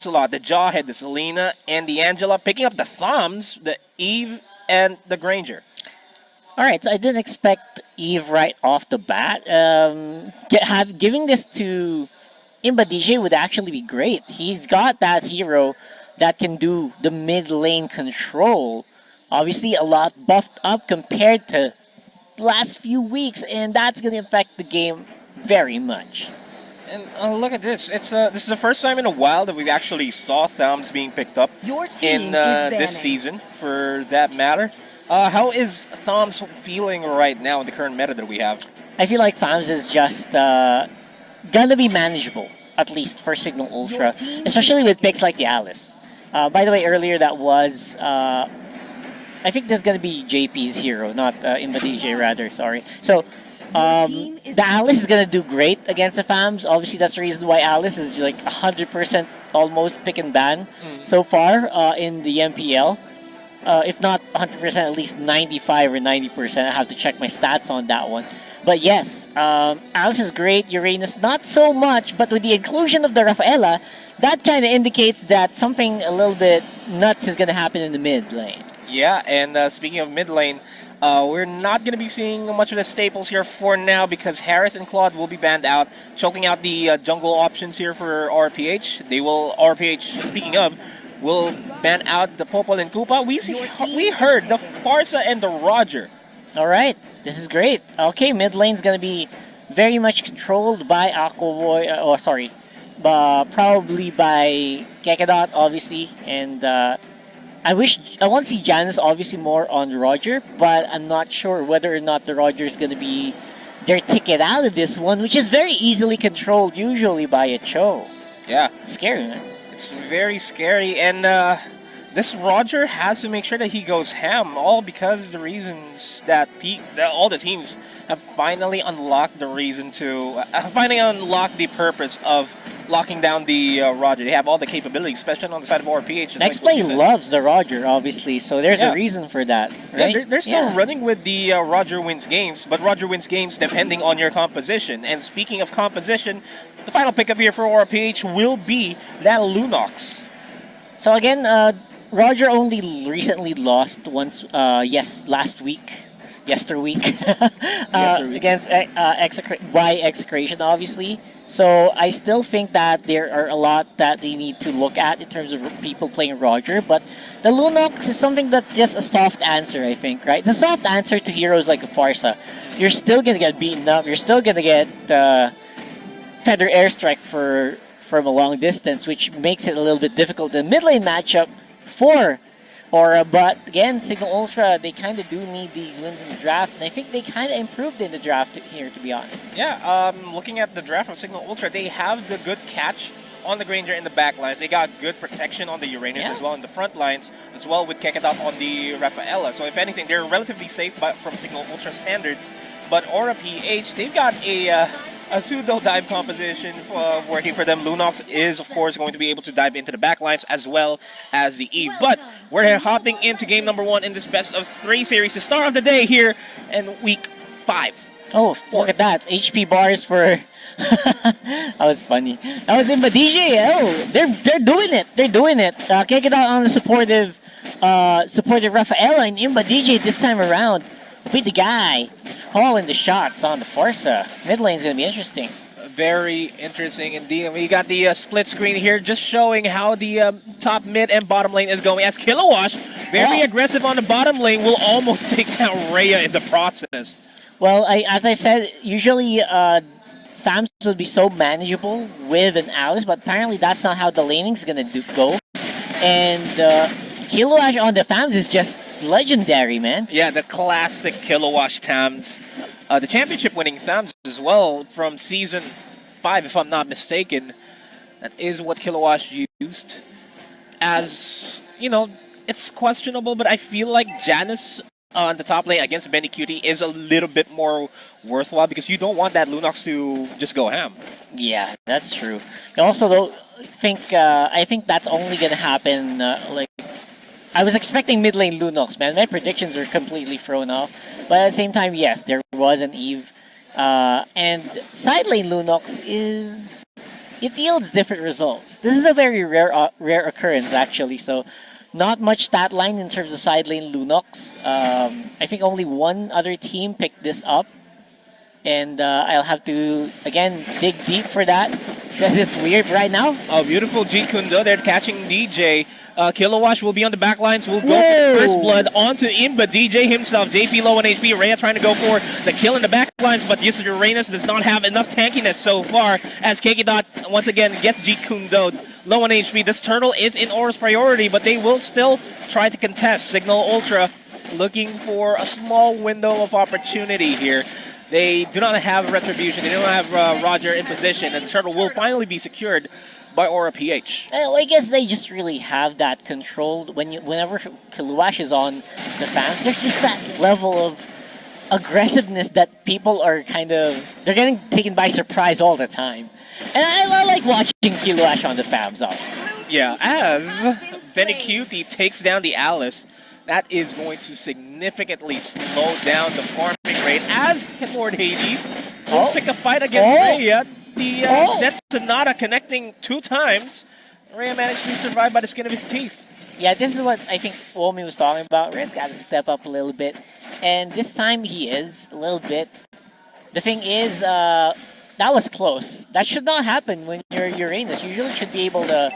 Lancelot, the Jawhead, the Selena, and the Angela, picking up the Thumbs, the Eve, and the Granger. All right, so I didn't expect Eve right off the bat. Giving this to Imba DJ would actually be great. He's got that hero that can do the mid lane control. Obviously, a lot buffed up compared to last few weeks, and that's going to affect the game very much. And look at this. This is the first time in a while that we've actually saw Thumbs being picked up Your team in is this season, for that matter. How is Thumbs feeling right now in the current meta that we have? I feel like Fams is just gonna be manageable, at least for Signal Ultra, especially with picks like the Alice. By the way, earlier that was, I think this is gonna be JP's hero, not Imba DJ rather, sorry. So, the Alice is gonna do great against the Fams. Obviously, that's the reason why Alice is like 100% almost pick and ban so far in the MPL. If not 100%, at least 95 or 90%. I have to check my stats on that one. But yes, Alice is great. Uranus, not so much. But with the inclusion of the Rafaela, that kind of indicates that something a little bit nuts is going to happen in the mid lane. Yeah, and speaking of mid lane, we're not going to be seeing much of the staples here for now because Harris and Claude will be banned out, choking out the jungle options here for RPH. They will, RPH, speaking of, will ban out the Popol and Koopa. We heard the Farsa and the Roger. All right, this is great. Okay, mid lane's going to be very much controlled by Aquaboy, probably by Kekadot, obviously. And I want to see Janice obviously more on Roger, but I'm not sure whether or not the Roger is going to be their ticket out of this one, which is very easily controlled usually by a Cho. Yeah. It's scary, man. It's very scary, and this Roger has to make sure that he goes ham, all because of the reasons that all the teams have finally unlocked the reason to, finally unlocked the purpose of locking down the Roger. They have all the capabilities, especially on the side of RPH. Next play loves the Roger, obviously, so there's a reason for that, right? Yeah, they're still running with the Roger wins games, but Roger wins games depending on your composition. And speaking of composition, the final pickup here for RPH will be that Lunox. So again, Roger only recently lost once, last week. Yesterweek against Execration, obviously. So I still think that there are a lot that they need to look at in terms of people playing Roger. But the Lunox is something that's just a soft answer, I think, right? The soft answer to heroes like a Farsa. You're still going to get beaten up. You're still going to get Feather Airstrike from a long distance, which makes it a little bit difficult. The mid lane matchup for Aura, but again, Signal Ultra, they kind of do need these wins in the draft, and I think they kind of improved in the draft here, to be honest. Yeah, looking at the draft of Signal Ultra, they have the good catch on the Granger in the back lines. They got good protection on the Uranus as well in the front lines, as well with Kekatop on the Rafaela. So if anything, they're relatively safe from Signal Ultra standard. But Aura PH, they've got a pseudo dive composition working for them. Lunox is, of course, going to be able to dive into the backlines as well as the Eve. But we're hopping into game number 1 in this best of 3 series, the start of the day here in week 5. Oh, look at that. HP bars for... that was funny. That was Imba DJ. Oh, they're doing it. They're doing it. Kick it out on the supportive Rafaela and Imba DJ this time around. With the guy calling the shots on the Forza. Mid lane's going to be interesting. Very interesting indeed. We got the split screen here just showing how the top, mid, and bottom lane is going. As Kilowash, very aggressive on the bottom lane, will almost take down Rhea in the process. Well, as I said, usually Fams would be so manageable with an Alice, but apparently that's not how the laning's going to go. And Kilowash on the Fams is just legendary, man. Yeah, the classic Kilowash Tams. The championship-winning Tams as well from Season 5, if I'm not mistaken. That is what Kilowash used. As, you know, it's questionable, but I feel like Janice on the top lane against Benny Cutie is a little bit more worthwhile because you don't want that Lunox to just go ham. Yeah, that's true. I also think that's only going to happen, I was expecting mid lane Lunox, man. My predictions are completely thrown off. But at the same time, yes, there was an Eve. And side lane Lunox is it yields different results. This is a very rare occurrence actually. So, not much stat line in terms of side lane Lunox. I think only one other team picked this up, and I'll have to again dig deep for that because it's weird right now. Oh, beautiful G Kundo. They're catching DJ. Kilowash will be on the back lines. Will go Whoa. for first blood onto Imba. DJ himself. JP low on HP. Rhea trying to go for the kill in the back lines, but Uranus does not have enough tankiness so far as Dot once again gets G Kundo low on HP. This turtle is in Aura's priority, but they will still try to contest. Signal Ultra looking for a small window of opportunity here. They do not have Retribution. They don't have Roger in position, and the turtle will finally be secured by Aura PH. I guess they just really have that controlled. Whenever Kiluash is on the fans, there's just that level of aggressiveness that people are they're getting taken by surprise all the time. And I like watching Kiluash on the fams, obviously. Yeah, as Benny Cutie takes down the Alice, that is going to significantly slow down the farming rate as Lord Hades will pick a fight against Rhea. The Death Sonata connecting 2 times. Rhea managed to survive by the skin of his teeth. Yeah, this is what I think Womi was talking about. Rhea's got to step up a little bit. And this time he is a little bit. The thing is, that was close. That should not happen when you're Uranus. You usually should be able to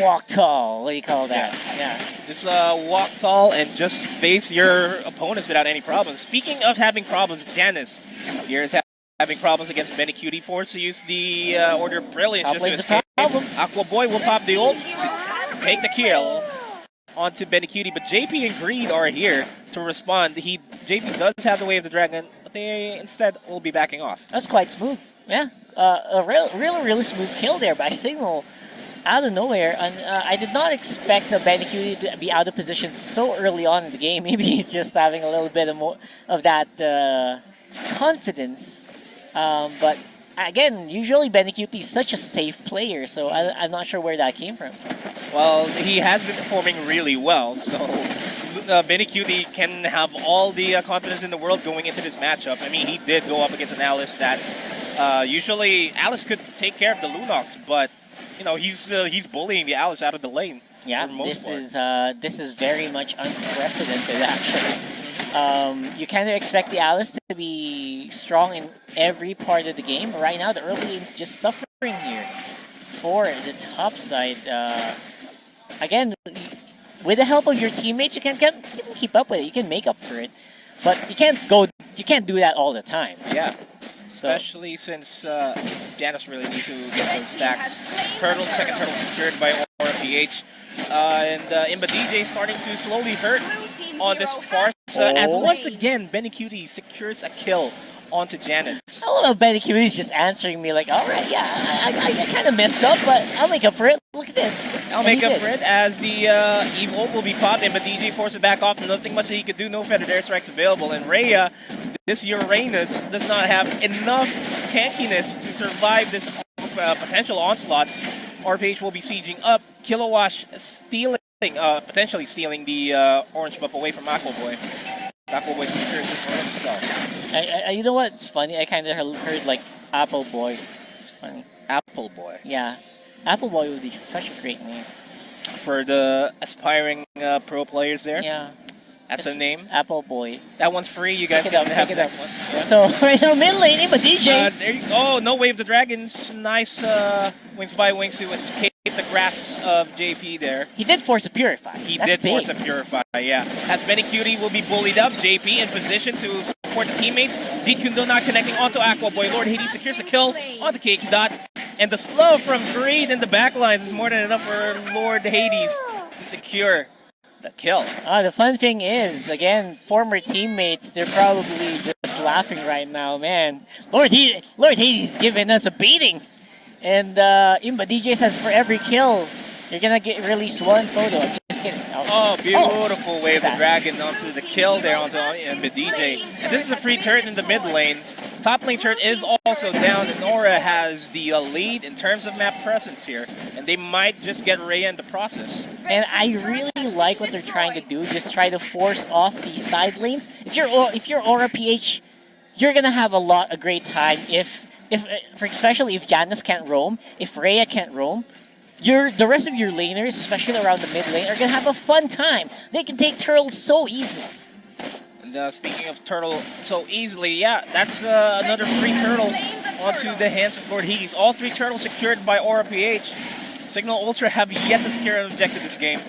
walk tall. What do you call that? Yeah. Just walk tall and just face your opponents without any problems. Speaking of having problems, Janice here is having problems against Benny Cutie, forced to use the Order of Brilliance just to escape. Aqua Boy will pop the ult to take the kill onto Benny Cutie, but JP and Greed are here to respond. JP does have the Way of the Dragon, but they instead will be backing off. That's quite smooth. Yeah, a really smooth kill there by Signal out of nowhere. And I did not expect the Benny Cutie to be out of position so early on in the game. Maybe he's just having a little bit of that confidence. But again, usually Benny Cutie is such a safe player, so I'm not sure where that came from. Well, he has been performing really well, so Benny Cutie can have all the confidence in the world going into this matchup. I mean, he did go up against an Alice that's usually Alice could take care of the Lunox, but you know he's bullying the Alice out of the lane. Yeah, for the most this is very much unprecedented actually. You kind of expect the Alice to be strong in every part of the game. Right now, the early game's just suffering here for the top side. Again, with the help of your teammates, you can keep up with it. You can make up for it, but you can't do that all the time. Yeah. Especially since Janice really needs to get those stacks. Second turtle secured by Aura PH. And Imba DJ starting to slowly hurt on this farce. As once again, Benny Cutie secures a kill onto Janice. I love how Benny Cutie's just answering me like, alright, yeah, I kind of messed up, but I'll make up for it. Look at this. I'll make up for it as the Eve Ult will be popped. Imba DJ forces it back off. Nothing much that he could do. No feathered air strikes available. And Rhea, this Uranus, does not have enough tankiness to survive this potential onslaught. RPH will be sieging up. Kilowash potentially stealing the orange buff away from Aquaboy. Aquaboy secures it for himself. You know what's funny? I kind of heard like Apple Boy. It's funny. Apple Boy. Yeah. Apple Boy would be such a great name. For the aspiring pro players there? Yeah. That's a name? Apple Boy. That one's free. You guys can have the next one. Yeah. So, right now, mid lane, but DJ. There you go. No Way of the Dragons. Nice Wings by Wings to escape the grasps of JP there. He did force a Purify. He did force a Purify, yeah. As Benny Cutie will be bullied up, JP in position to support the teammates. Kundo not connecting onto Aqua Boy. Lord Hades secures the kill onto Dot. And the slow from Greed in the backlines is more than enough for Lord Hades to secure the kill. The fun thing is, again, former teammates, they're probably just laughing right now, man. Lord Hades giving us a beating. And Imba DJ says for every kill, you're going to get release one photo. I'm just kidding. Oh, beautiful Way of the Dragon onto the kill there onto Imba DJ. And this is a free turret in the mid lane. Top lane turret is also down, and Nora has the lead in terms of map presence here, and they might just get Rhea in the process. And I really like what they're trying to do, just try to force off the side lanes. If you're Aura PH, you're gonna have a great time if especially if Janus can't roam, if Rhea can't roam, the rest of your laners, especially around the mid lane, are gonna have a fun time. They can take turtles so easily. And speaking of turtle so easily, yeah, that's another free turtle onto the hands of Lord Hades. All 3 turtles secured by Aura PH. Signal Ultra have yet to secure an objective this game.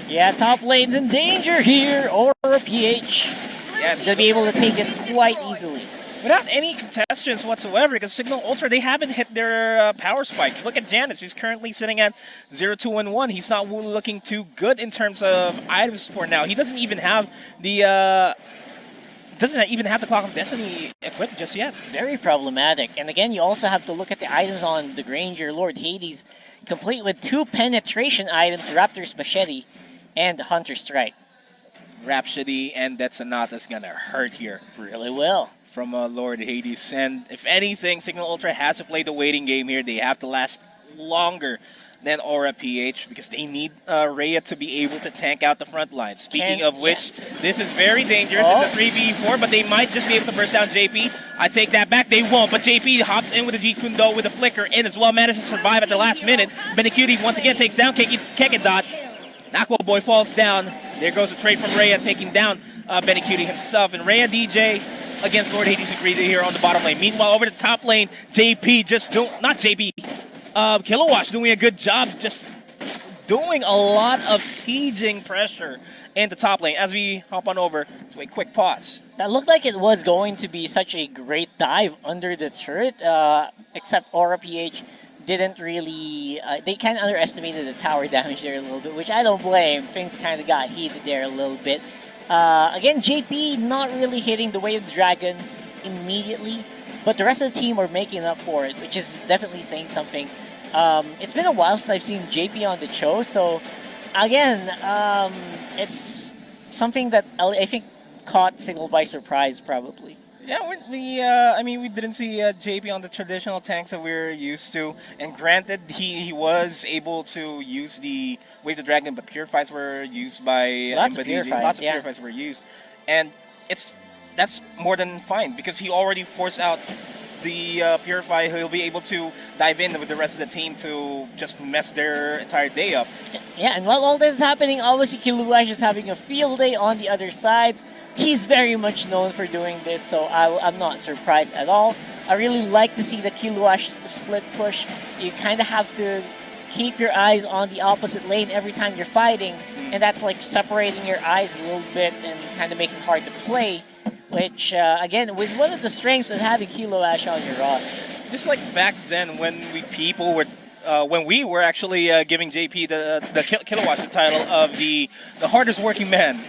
Yeah, top lane's in danger here. Aura PH is gonna be able to take this quite easily. Without any contestants whatsoever, because Signal Ultra, they haven't hit their power spikes. Look at Janus. He's currently sitting at 0-2-1. He's not looking too good in terms of items for now. He doesn't even have the Clock of Destiny equipped just yet. Very problematic. And again, you also have to look at the items on the Granger, Lord Hades, complete with 2 penetration items, Raptor's Machete and Hunter Strike. Rhapsody and that Sonata's gonna hurt here. Really will. From Lord Hades. And if anything, Signal Ultra has to play the waiting game here. They have to last longer than Aura PH because they need Rhea to be able to tank out the front line. Speaking of which, this is very dangerous. It's a 3v4, but they might just be able to burst down JP. I take that back. They won't, but JP hops in with a Jeet Kune Do with a flicker in as well. Manages to survive at the last minute. Benecutie once again takes down Kekidot. Aqua Boy falls down. There goes a trade from Rhea taking down Benecutie himself. And Rhea DJ against Lord Hades agreed here on the bottom lane. Meanwhile, over the top lane, JP Kilowatt doing a good job, just doing a lot of sieging pressure in the top lane. As we hop on over to a quick pause. That looked like it was going to be such a great dive under the turret, except Aura PH didn't really, they kind of underestimated the tower damage there a little bit, which I don't blame. Things kind of got heated there a little bit. Again, JP not really hitting the Way of the Dragons immediately, but the rest of the team are making up for it, which is definitely saying something. It's been a while since I've seen JP on the show, so again, it's something that I think caught Signal by surprise, probably. Yeah, we didn't see JP on the traditional tanks that we're used to. And granted, he was able to use the Wave the Dragon, but Purifies were used by... Lots of Purifies were used. And that's more than fine, because he already forced out the Purify. He'll be able to dive in with the rest of the team to just mess their entire day up. Yeah, and while all this is happening, obviously Kiluash is having a field day on the other sides. He's very much known for doing this, so I'm not surprised at all. I really like to see the Kiluash split push. You kind of have to keep your eyes on the opposite lane every time you're fighting, and that's like separating your eyes a little bit and kind of makes it hard to play. Which, again, was one of the strengths of having Kilo Ash on your roster. Just like back then when we were actually giving JP the Kilowatt the title of the hardest working man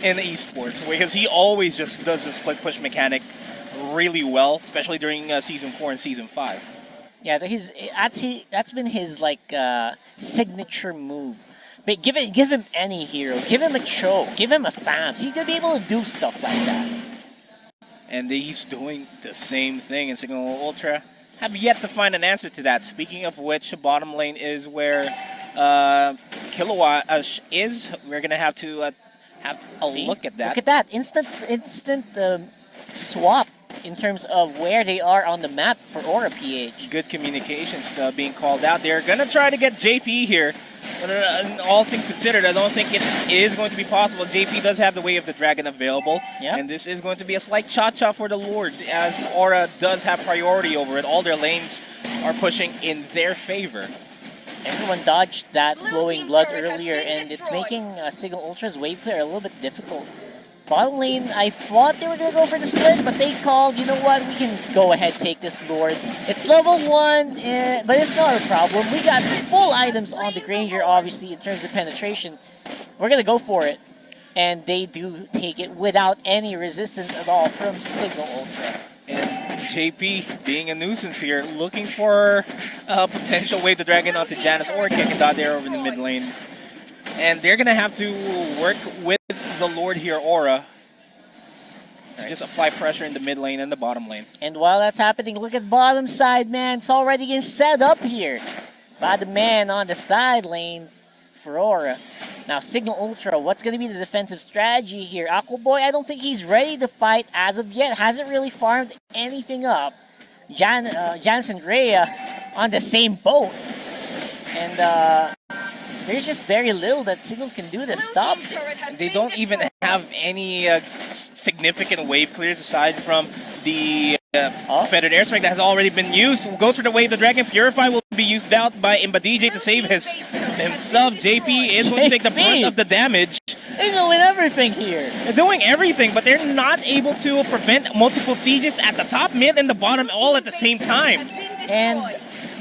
in esports, because he always just does the split push mechanic really well, especially during Season 4 and Season 5. Yeah, that's been his like signature move. But give him any hero, give him a Cho, give him a Fams. He's gonna be able to do stuff like that. And he's doing the same thing in Signal Ultra. Have yet to find an answer to that. Speaking of which, bottom lane is where Kilowatt is. We're gonna have to look at that. Look at that instant swap in terms of where they are on the map for Aura PH. Good communications being called out. They're gonna try to get JP here. But all things considered, I don't think it is going to be possible. JP does have the Way of the Dragon available, and this is going to be a slight cha-cha for the Lord, as Aura does have priority over it. All their lanes are pushing in their favor. Everyone dodged that flowing blood earlier, and it's making Signal Ultra's wave clear a little bit difficult. Bottom lane, I thought they were going to go for the split, but they called, you know what, we can go ahead take this Lord. It's level 1, but it's not a problem. We got full items on the Granger, obviously, in terms of penetration. We're going to go for it. And they do take it without any resistance at all from Signal Ultra. And JP being a nuisance here, looking for a potential Wave the Dragon onto Janus or Kekidot there over in the mid lane. And they're going to have to work with the Lord here, Aura, to just apply pressure in the mid lane and the bottom lane. And while that's happening, look at bottom side, man. It's already getting set up here by the man on the side lanes for Aura. Now, Signal Ultra, what's going to be the defensive strategy here? Aqua Boy, I don't think he's ready to fight as of yet. Hasn't really farmed anything up. Jansen Rea on the same boat. And there's just very little that Signal can do to stop this. They don't even have any significant wave clears aside from the Fettered Airstrike that has already been used. Goes for the wave. The Dragon Purify will be used out by Imba DJ to save himself. JP is going to take the brunt of the damage. They're doing everything here. They're doing everything, but they're not able to prevent multiple sieges at the top, mid, and the bottom all at the same time. And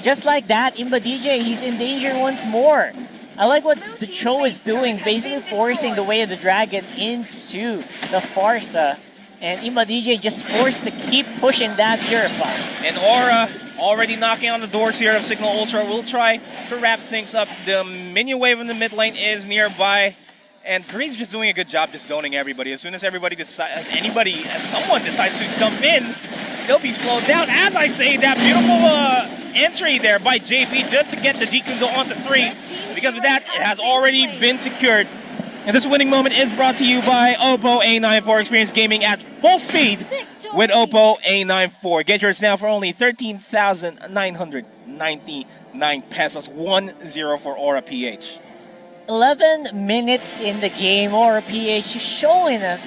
just like that, Imba DJ, he's in danger once more. I like what the Cho is doing, basically forcing the Way of the Dragon into the Farsa. And Imba DJ just forced to keep pushing that Purify. And Aura already knocking on the doors here of Signal Ultra. Will try to wrap things up. The minion wave in the mid lane is nearby. And Green's just doing a good job just zoning everybody. As soon as everybody decides, someone decides to jump in, they'll be slowed down. As I say, that beautiful entry there by JP just to get the G-Kun onto 3. Because of that, it has already been secured. And this winning moment is brought to you by Oppo A94. Experience gaming at full speed with Oppo A94. Get yours now for only 13,999 pesos. 1-0 for Aura PH. 11 minutes in the game, Aura PH showing us